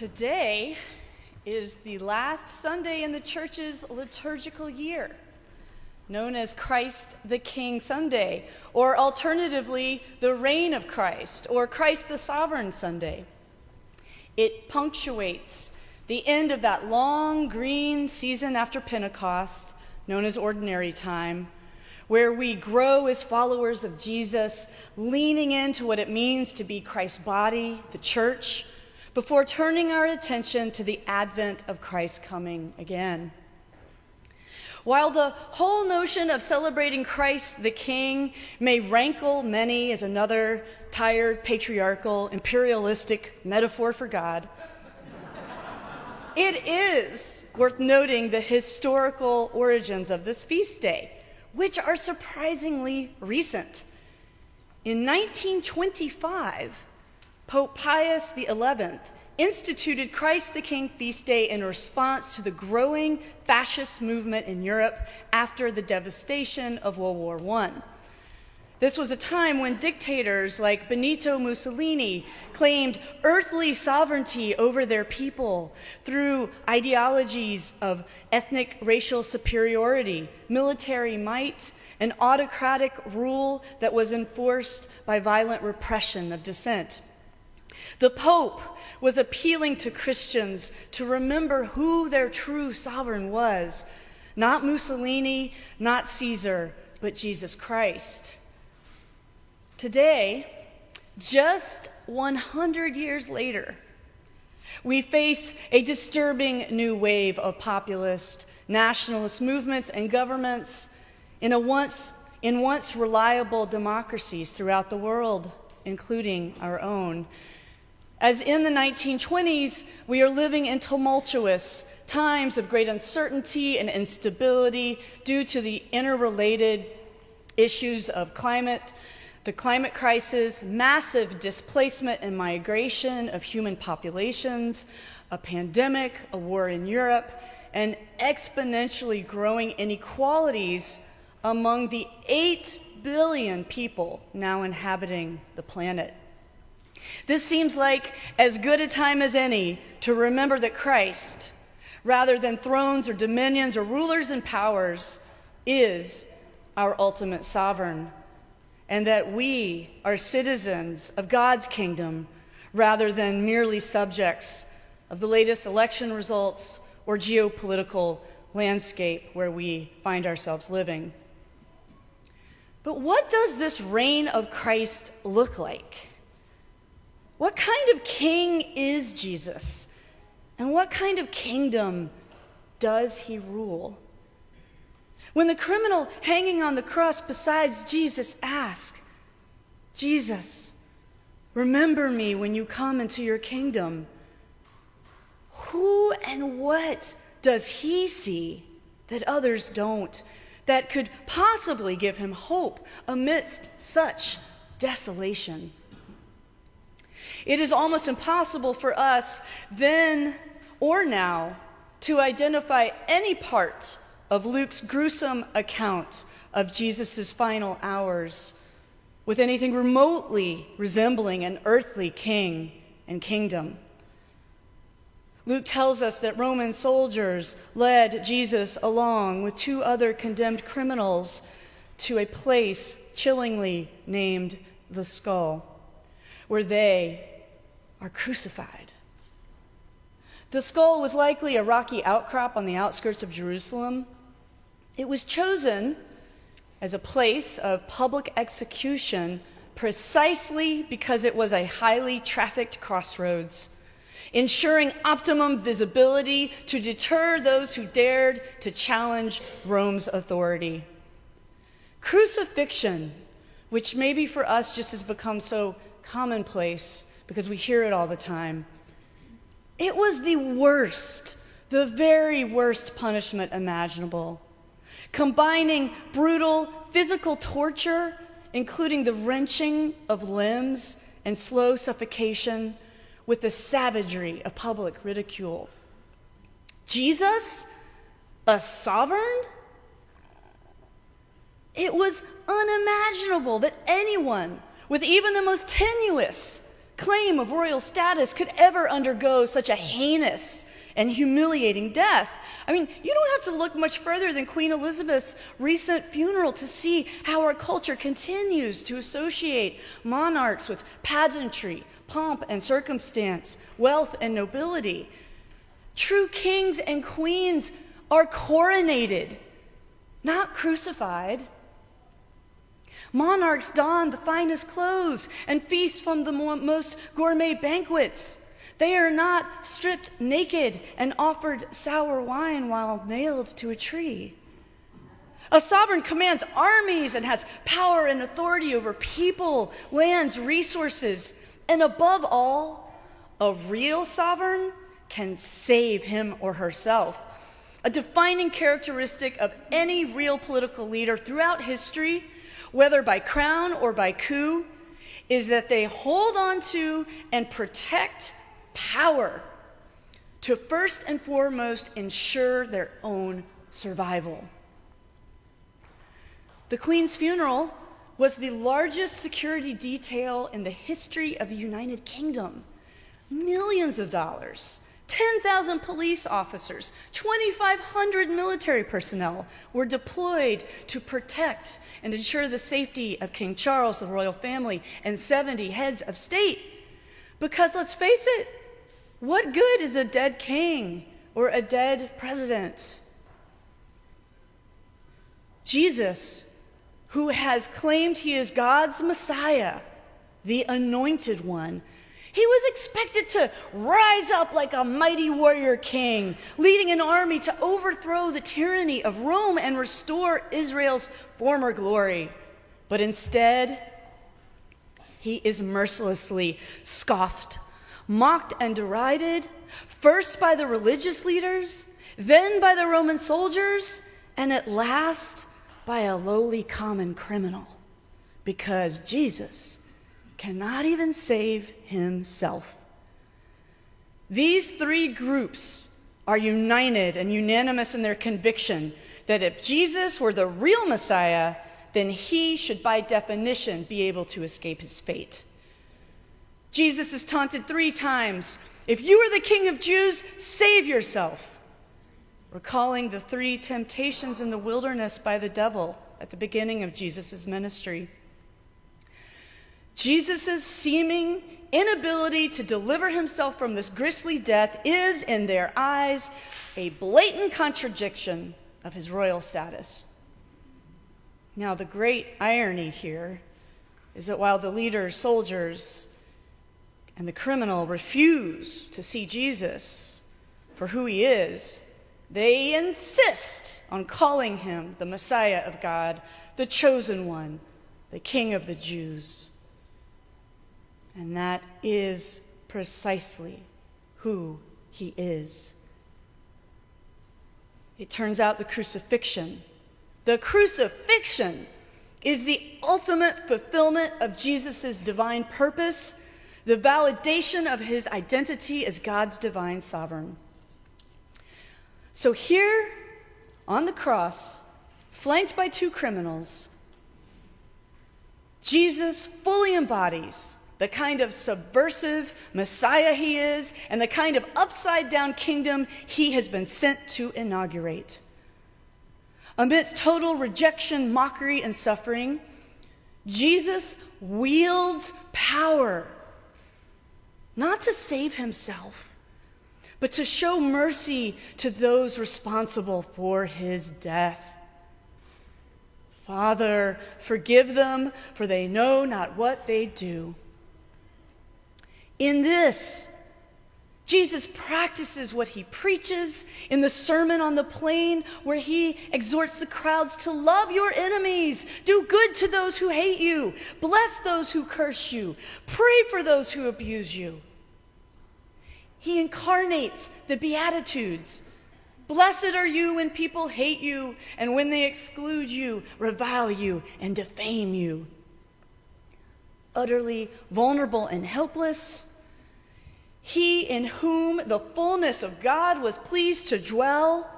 Today is the last Sunday in the church's liturgical year, known as Christ the King Sunday, or alternatively, the Reign of Christ, or Christ the Sovereign Sunday. It punctuates the end of that long green season after Pentecost, known as Ordinary Time, where we grow as followers of Jesus, leaning into what it means to be Christ's body, the church, before turning our attention to the advent of Christ's coming again. While the whole notion of celebrating Christ the King may rankle many as another tired, patriarchal, imperialistic metaphor for God, it is worth noting the historical origins of this feast day, which are surprisingly recent. In 1925, Pope Pius XI instituted Christ the King feast day in response to the growing fascist movement in Europe after the devastation of World War I. This was a time when dictators like Benito Mussolini claimed earthly sovereignty over their people through ideologies of ethnic racial superiority, military might, and autocratic rule that was enforced by violent repression of dissent. The Pope was appealing to Christians to remember who their true sovereign was, not Mussolini, not Caesar, but Jesus Christ. Today, just 100 years later, we face a disturbing new wave of populist, nationalist movements and governments in once reliable democracies throughout the world, including our own. As in the 1920s, we are living in tumultuous times of great uncertainty and instability due to the interrelated issues of the climate crisis, massive displacement and migration of human populations, a pandemic, a war in Europe, and exponentially growing inequalities among the 8 billion people now inhabiting the planet. This seems like as good a time as any to remember that Christ, rather than thrones or dominions or rulers and powers, is our ultimate sovereign, and that we are citizens of God's kingdom rather than merely subjects of the latest election results or geopolitical landscape where we find ourselves living. But what does this reign of Christ look like? What kind of king is Jesus? And what kind of kingdom does he rule? When the criminal hanging on the cross beside Jesus asked, "Jesus, remember me when you come into your kingdom," who and what does he see that others don't, that could possibly give him hope amidst such desolation? It is almost impossible for us then or now to identify any part of Luke's gruesome account of Jesus' final hours with anything remotely resembling an earthly king and kingdom. Luke tells us that Roman soldiers led Jesus along with 2 other condemned criminals to a place chillingly named the Skull, where they are crucified. The skull was likely a rocky outcrop on the outskirts of Jerusalem. It was chosen as a place of public execution precisely because it was a highly trafficked crossroads, ensuring optimum visibility to deter those who dared to challenge Rome's authority. Crucifixion, which maybe for us just has become so commonplace because we hear it all the time, it was the worst, the very worst punishment imaginable, combining brutal physical torture, including the wrenching of limbs and slow suffocation, with the savagery of public ridicule. Jesus, a sovereign? It was unimaginable that anyone with even the most tenuous claim of royal status could ever undergo such a heinous and humiliating death. I mean, you don't have to look much further than Queen Elizabeth's recent funeral to see how our culture continues to associate monarchs with pageantry, pomp and circumstance, wealth and nobility. True kings and queens are coronated, not crucified. Monarchs don the finest clothes and feast from the most gourmet banquets. They are not stripped naked and offered sour wine while nailed to a tree. A sovereign commands armies and has power and authority over people, lands, resources, and above all, a real sovereign can save him or herself. A defining characteristic of any real political leader throughout history, whether by crown or by coup, is that they hold on to and protect power to first and foremost ensure their own survival. The Queen's funeral was the largest security detail in the history of the United Kingdom. Millions of dollars, 10,000 police officers, 2,500 military personnel were deployed to protect and ensure the safety of King Charles, the royal family, and 70 heads of state. Because let's face it, what good is a dead king or a dead president? Jesus, who has claimed he is God's Messiah, the anointed one, he was expected to rise up like a mighty warrior king, leading an army to overthrow the tyranny of Rome and restore Israel's former glory. But instead, he is mercilessly scoffed, mocked and derided, first by the religious leaders, then by the Roman soldiers, and at last by a lowly common criminal, because Jesus cannot even save himself. These three groups are united and unanimous in their conviction that if Jesus were the real Messiah, then he should by definition be able to escape his fate. Jesus is taunted 3 times. If you are the King of Jews, save yourself. Recalling the 3 temptations in the wilderness by the devil at the beginning of Jesus' ministry. Jesus' seeming inability to deliver himself from this grisly death is, in their eyes, a blatant contradiction of his royal status. Now, the great irony here is that while the leaders, soldiers, and the criminal refuse to see Jesus for who he is, they insist on calling him the Messiah of God, the chosen one, the King of the Jews. And that is precisely who he is. It turns out the crucifixion is the ultimate fulfillment of Jesus' divine purpose, the validation of his identity as God's divine sovereign. So here on the cross, flanked by 2 criminals, Jesus fully embodies the kind of subversive Messiah he is and the kind of upside-down kingdom he has been sent to inaugurate. Amidst total rejection, mockery, and suffering, Jesus wields power, not to save himself, but to show mercy to those responsible for his death. Father, forgive them, for they know not what they do. In this, Jesus practices what he preaches in the Sermon on the Plain, where he exhorts the crowds to love your enemies, do good to those who hate you, bless those who curse you, pray for those who abuse you. He incarnates the Beatitudes. Blessed are you when people hate you and when they exclude you, revile you, and defame you. Utterly vulnerable and helpless, he in whom the fullness of God was pleased to dwell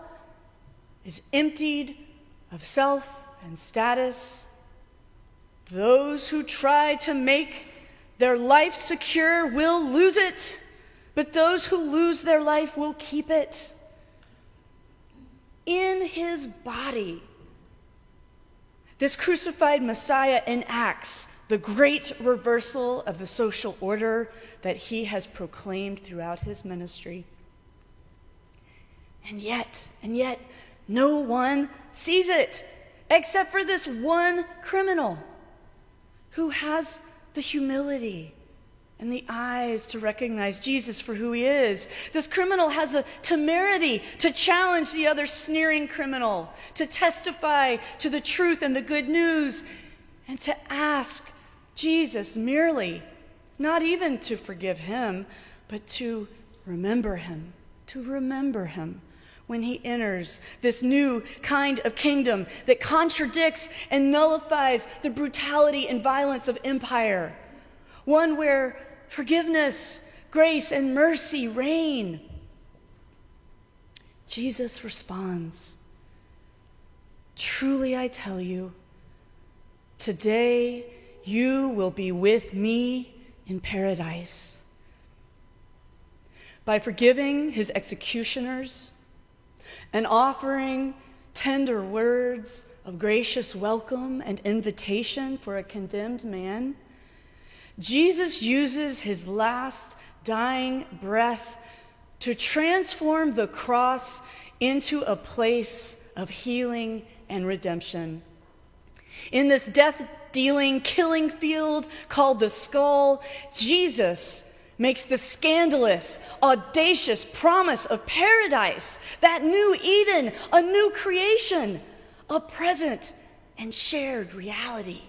is emptied of self and status. Those who try to make their life secure will lose it, but those who lose their life will keep it. In his body, this crucified Messiah enacts the great reversal of the social order that he has proclaimed throughout his ministry. And yet, no one sees it except for this one criminal who has the humility and the eyes to recognize Jesus for who he is. This criminal has the temerity to challenge the other sneering criminal, to testify to the truth and the good news, and to ask Jesus merely, not even to forgive him, but to remember him when he enters this new kind of kingdom that contradicts and nullifies the brutality and violence of empire. One where forgiveness, grace, and mercy reign. Jesus responds, "Truly I tell you, today you will be with me in paradise." By forgiving his executioners and offering tender words of gracious welcome and invitation for a condemned man, Jesus uses his last dying breath to transform the cross into a place of healing and redemption. In this death-dealing, killing field called the skull, Jesus makes the scandalous, audacious promise of paradise, that new Eden, a new creation, a present and shared reality.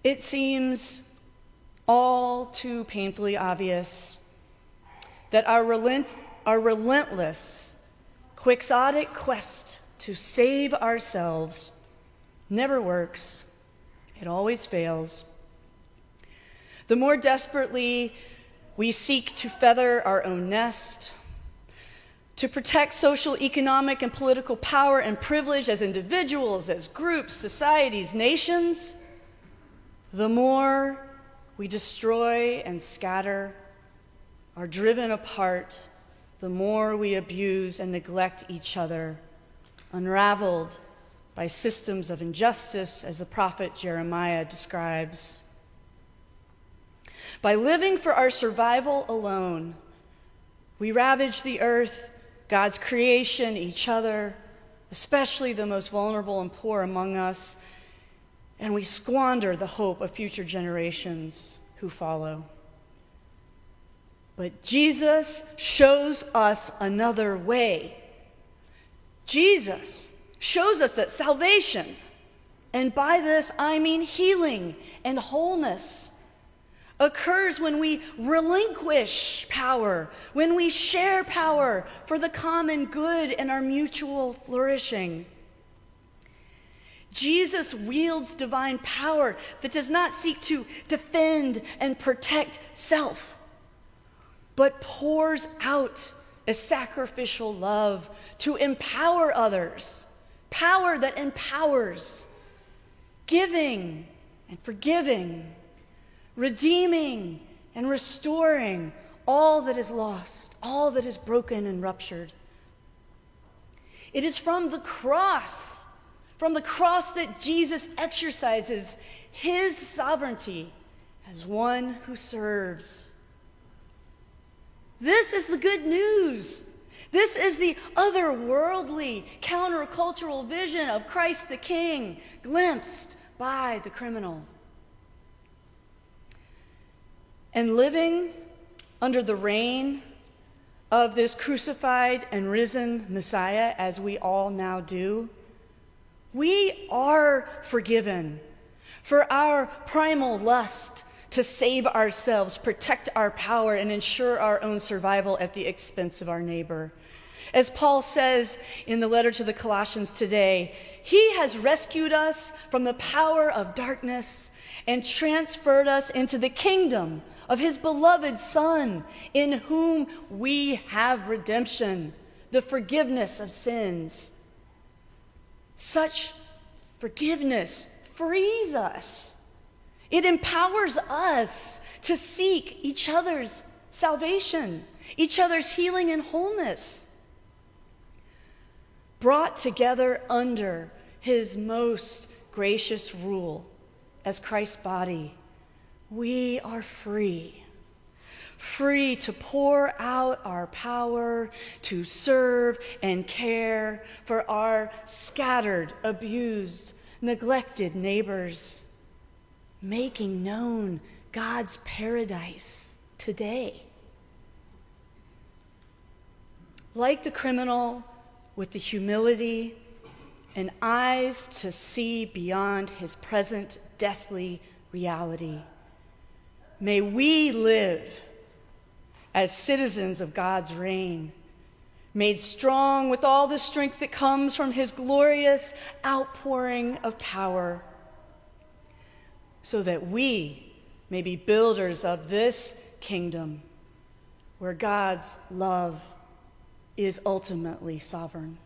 It seems all too painfully obvious that our relentless, quixotic quest to save ourselves never works. It always fails. The more desperately we seek to feather our own nest, to protect social, economic, and political power and privilege as individuals, as groups, societies, nations, the more we destroy and scatter, are driven apart, the more we abuse and neglect each other, unraveled by systems of injustice, as the prophet Jeremiah describes. By living for our survival alone, we ravage the earth, God's creation, each other, especially the most vulnerable and poor among us, and we squander the hope of future generations who follow. But Jesus shows us another way. Jesus shows us that salvation, and by this I mean healing and wholeness, occurs when we relinquish power, when we share power for the common good and our mutual flourishing. Jesus wields divine power that does not seek to defend and protect self, but pours out a sacrificial love to empower others, power that empowers, giving and forgiving, redeeming and restoring all that is lost, all that is broken and ruptured. It is from the cross that Jesus exercises his sovereignty as one who serves. This is the good news. This is the otherworldly, countercultural vision of Christ the King, glimpsed by the criminal. And living under the reign of this crucified and risen Messiah, as we all now do, we are forgiven for our primal lust to save ourselves, protect our power, and ensure our own survival at the expense of our neighbor. As Paul says in the letter to the Colossians today, he has rescued us from the power of darkness and transferred us into the kingdom of his beloved Son, in whom we have redemption, the forgiveness of sins. Such forgiveness frees us. It empowers us to seek each other's salvation, each other's healing and wholeness. Brought together under his most gracious rule as Christ's body, we are free. Free to pour out our power to serve and care for our scattered, abused, neglected neighbors, making known God's paradise today. Like the criminal with the humility and eyes to see beyond his present deathly reality, may we live as citizens of God's reign, made strong with all the strength that comes from his glorious outpouring of power, so that we may be builders of this kingdom where God's love is ultimately sovereign.